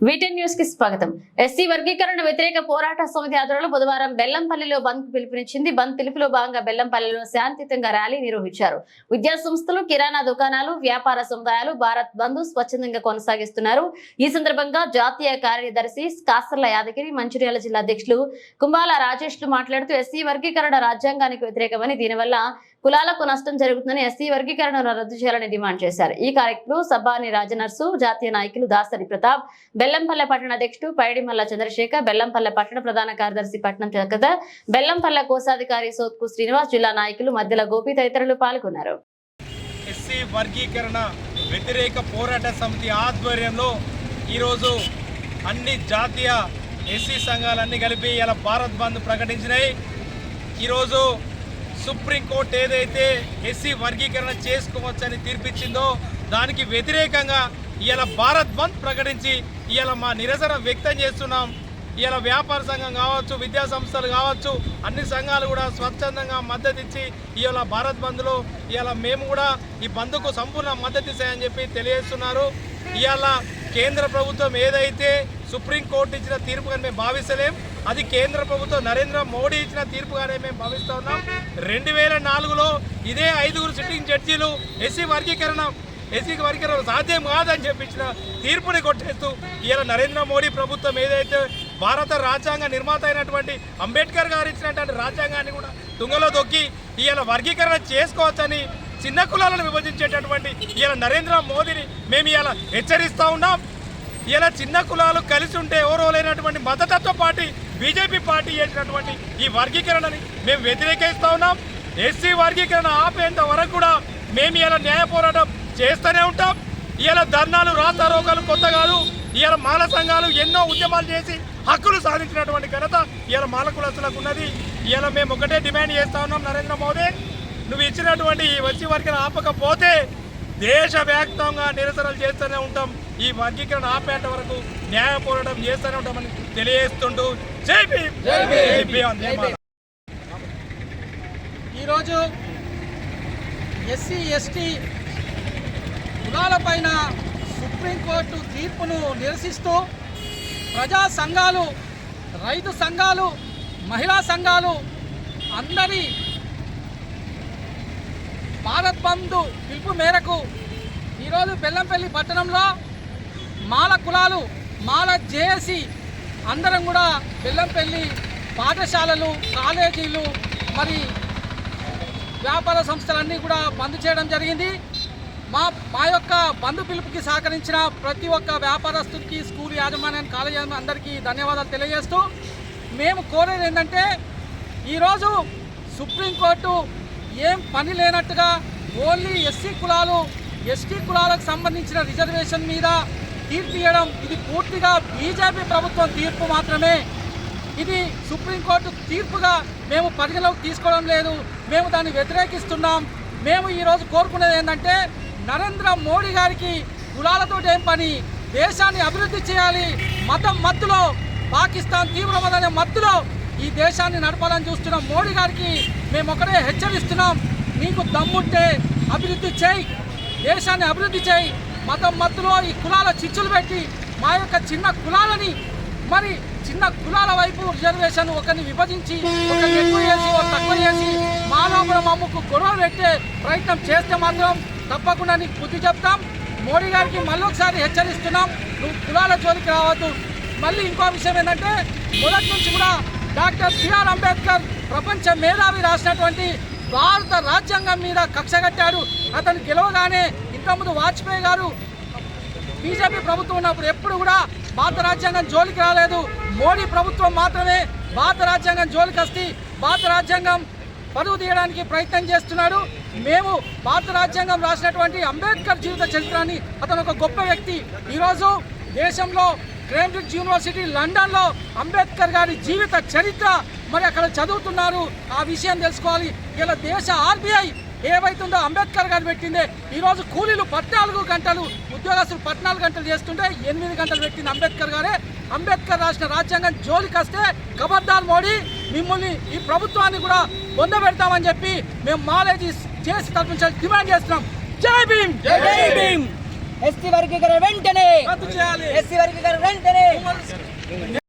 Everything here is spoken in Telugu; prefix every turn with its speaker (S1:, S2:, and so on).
S1: వీటెన్ న్యూస్ కి స్వాగతం. ఎస్సీ వర్గీకరణ వ్యతిరేక పోరాట సమితి ఆధ్వర్యంలో బుధవారం బెల్లంపల్లిలో బంద్ కు పిలుపునిచ్చింది. బంద్ పిలుపులో భాగంగా బెల్లంపల్లిలో శాంతియుతంగా ర్యాలీ నిర్వహించారు. విద్యా సంస్థలు, కిరాణా దుకాణాలు, వ్యాపార సముదాయాలు భారత్ బంద్ స్వచ్ఛందంగా కొనసాగిస్తున్నారు. ఈ సందర్భంగా జాతీయ కార్యదర్శి కాసర్ల యాదగిరి, మంచిర్యాల జిల్లా అధ్యక్షులు కుంబాల రాజేష్లు మాట్లాడుతూ ఎస్సీ వర్గీకరణ రాజ్యాంగానికి వ్యతిరేకమని, దీనివల్ల కులాలకు నష్టం జరుగుతుందని, ఎస్సీ వర్గీకరణను రద్దు చేయాలని డిమాండ్ చేశారు. ఈ కార్యక్రమంలో సబ్బాని రాజనర్సు, జాతీయ నాయకులు దాసరి ప్రతాప్, బెల్లంపల్లె పట్టణ అధ్యక్షుడు పైడిమల్ల చంద్రశేఖర్, బెల్లంపల్లె పట్టణ ప్రధాన కార్యదర్శి పట్నం చక్కదర్, బెల్లంపల్లె కోశాధికారి సోత్కు శ్రీనివాస్, జిల్లా నాయకులు మధ్యల గోపి తదితరులు పాల్గొన్నారు.
S2: ఎస్సీ వర్గీకరణ వ్యతిరేక పోరాట సమితి ఆధ్వర్యంలో ఈరోజు అన్ని జాతీయ ఎస్సీ సంఘాలన్నీ కలిపి ఇలా భారత్ బంద్ ప్రకటించినాయి. ఈరోజు సుప్రీంకోర్టు ఏదైతే ఎస్సీ వర్గీకరణ చేసుకోవచ్చని తీర్పిచ్చిందో దానికి వ్యతిరేకంగా ఇలా భారత్ బంద్ ప్రకటించి ఇలా మా నిరసన వ్యక్తం చేస్తున్నాం. ఇలా వ్యాపార సంఘం కావచ్చు, విద్యా సంస్థలు కావచ్చు, అన్ని సంఘాలు కూడా స్వచ్ఛందంగా మద్దతు ఇచ్చి ఇలా భారత్ బంద్లో ఇలా మేము కూడా ఈ బంద్కు సంపూర్ణ మద్దతు ఇస్తాయని చెప్పి తెలియజేస్తున్నారు. ఇవాళ కేంద్ర ప్రభుత్వం ఏదైతే సుప్రీంకోర్టు ఇచ్చిన తీర్పుగా మేము భావిస్తలేం, అది కేంద్ర ప్రభుత్వం నరేంద్ర మోడీ ఇచ్చిన తీర్పుగానే మేము భావిస్తూ ఉన్నాం. 2004లో ఇదే 5 సిట్టింగ్ జడ్జీలు ఎస్సీ వర్గీకరణ సాధ్యం కాదని చెప్పించిన తీర్పుని కొట్టేస్తూ ఇలా నరేంద్ర మోడీ ప్రభుత్వం ఏదైతే భారత రాజ్యాంగ నిర్మాత అయినటువంటి అంబేద్కర్ గారు ఇచ్చినటువంటి రాజ్యాంగాన్ని కూడా తుంగలో దొక్కి ఇలా వర్గీకరణ చేసుకోవచ్చని చిన్న కులాలను విభజించేటటువంటి ఇలా నరేంద్ర మోదీని మేము ఇలా హెచ్చరిస్తూ ఉన్నాం. ఇలా చిన్న కులాలు కలిసి ఉంటే ఎవరో లేనటువంటి మతతత్వ పార్టీ బీజేపీ పార్టీ చేసినటువంటి ఈ వర్గీకరణని మేము వ్యతిరేకిస్తూ ఉన్నాం. ఎస్సీ వర్గీకరణ ఆపేంత వరకు కూడా మేము ఇలా న్యాయ పోరాటం చేస్తూనే ఉంటాం. ఇలా ధర్నాలు, రాస్తారోకాలు కొత్త కాదు. ఇలా మాల సంఘాలు ఎన్నో ఉద్యమాలు చేసి హక్కులు సాధించినటువంటి ఘనత ఇలా మాల కులస్తులకు ఉన్నది. ఇలా మేము ఒకటే డిమాండ్ చేస్తూ ఉన్నాం, నరేంద్ర మోదీ నువ్వు ఇచ్చినటువంటి ఈ ఎస్సీ వర్గీకరణ ఆపకపోతే దేశవ్యాప్తంగా నిరసనలు చేస్తూనే ఉంటాం. ఈ వర్గీకరణ ఆపేట వరకు న్యాయ పోరాటం చేస్తూనే ఉంటామని తెలియజేస్తుంటూ జై భీమ్, జై భీమ్.
S3: ఈరోజు ఎస్సీ ఎస్టీ కులాలపైన సుప్రీంకోర్టు తీర్పును నిరసిస్తూ ప్రజా సంఘాలు, రైతు సంఘాలు, మహిళా సంఘాలు అందరి భారత్ బంద్ పిలుపు మేరకు ఈరోజు బెల్లంపల్లి పట్టణంలో మాల కులాలు, మాల జేఏసీ అందరం కూడా బెల్లంపల్లి పాఠశాలలు, కాలేజీలు, మరి వ్యాపార సంస్థలన్నీ కూడా బంద్ చేయడం జరిగింది. మా యొక్క బంధు పిలుపుకి సహకరించిన ప్రతి ఒక్క వ్యాపారస్తుడికి, స్కూల్ యాజమాన్యానికి, కాలేజీ అందరికీ ధన్యవాదాలు తెలియజేస్తూ మేము కోరేది ఏంటంటే, ఈరోజు సుప్రీంకోర్టు ఏం పని లేనట్టుగా ఓన్లీ ఎస్సీ కులాలు, ఎస్టీ కులాలకు సంబంధించిన రిజర్వేషన్ మీద తీర్పు ఇవ్వడం, ఇది పూర్తిగా బీజేపీ ప్రభుత్వం తీర్పు మాత్రమే. ఇది సుప్రీంకోర్టు తీర్పుగా మేము పరిగణలోకి తీసుకోవడం లేదు. మేము దాన్ని వ్యతిరేకిస్తున్నాం. మేము ఈరోజు కోరుకునేది ఏంటంటే, నరేంద్ర మోడీ గారికి కులాలతో ఏం పని, దేశాన్ని అభివృద్ధి చేయాలి. మతం మత్తులో, పాకిస్తాన్ తీవ్రవాదనే మత్తులో ఈ దేశాన్ని నడపాలని చూస్తున్న మోడీ గారికి మేము ఒకటే హెచ్చరిస్తున్నాం, నీకు దమ్ముంటే అభివృద్ధి చేయి, దేశాన్ని అభివృద్ధి చేయి. మతం మత్తులో ఈ కులాల చిచ్చులు పెట్టి మా యొక్క చిన్న కులాలని, మరి చిన్న కులాల వైపు రిజర్వేషన్ ఒకరిని విభజించి, ఒకరిని ఎక్కువ చేసి, ఒక తక్కువ చేసి మా లోపల మమ్మకు గొడవలు పెట్టే ప్రయత్నం చేస్తే మాత్రం తప్పకుండా నీకు బుద్ధి చెప్తాం. మోడీ గారికి మళ్ళీ ఒకసారి హెచ్చరిస్తున్నాం, నువ్వు కులాల జోలికి రావద్దు. మళ్ళీ ఇంకో విషయం ఏంటంటే, మొదటి నుంచి కూడా డాక్టర్ బిఆర్ అంబేద్కర్ ప్రపంచ మేధావి రాసినటువంటి భారత రాజ్యాంగం మీద కక్ష కట్టాడు. అతను గెలవగానే ఇంతకుముందు వాజ్పేయి గారు బీజేపీ ప్రభుత్వం ఉన్నప్పుడు ఎప్పుడు కూడా భారత రాజ్యాంగం జోలికి రాలేదు. మోడీ ప్రభుత్వం మాత్రమే భారత రాజ్యాంగం జోలికి వస్తే భారత రాజ్యాంగం పరువు తీయడానికి ప్రయత్నం చేస్తున్నాడు. మేము భారత రాజ్యాంగం రాసినటువంటి అంబేద్కర్ జీవిత చరిత్రని, అతను ఒక గొప్ప వ్యక్తి. ఈరోజు దేశంలో కేంబ్రిడ్జ్ యూనివర్సిటీ లండన్లో అంబేద్కర్ గారి జీవిత చరిత్ర మరి అక్కడ చదువుతున్నారు. ఆ విషయం తెలుసుకోవాలి. ఇలా దేశ ఆర్బీఐ ఏవైతుందో అంబేద్కర్ గారు పెట్టిందే, ఈరోజు కూలీలు 14 గంటలు, ఉద్యోగస్తులు 14 గంటలు చేస్తుంటే 8 గంటలు పెట్టింది అంబేద్కర్ గారే. అంబేద్కర్ రాసిన రాజ్యాంగం జోలికి వస్తే ఖబర్దార్ మోడీ, మిమ్మల్ని ఈ ప్రభుత్వాన్ని కూడా పొందబెడతామని చెప్పి మేము మాలేజీ చేసి తరఫు నుంచి డిమాండ్ చేస్తున్నాం. జై భీమ్, జై భీమ్. ఎస్సీ వర్గీకరణ వెంటనే
S2: రద్దు చేయాలి.
S3: ఎస్సీ వర్గీకరణ వెంటనే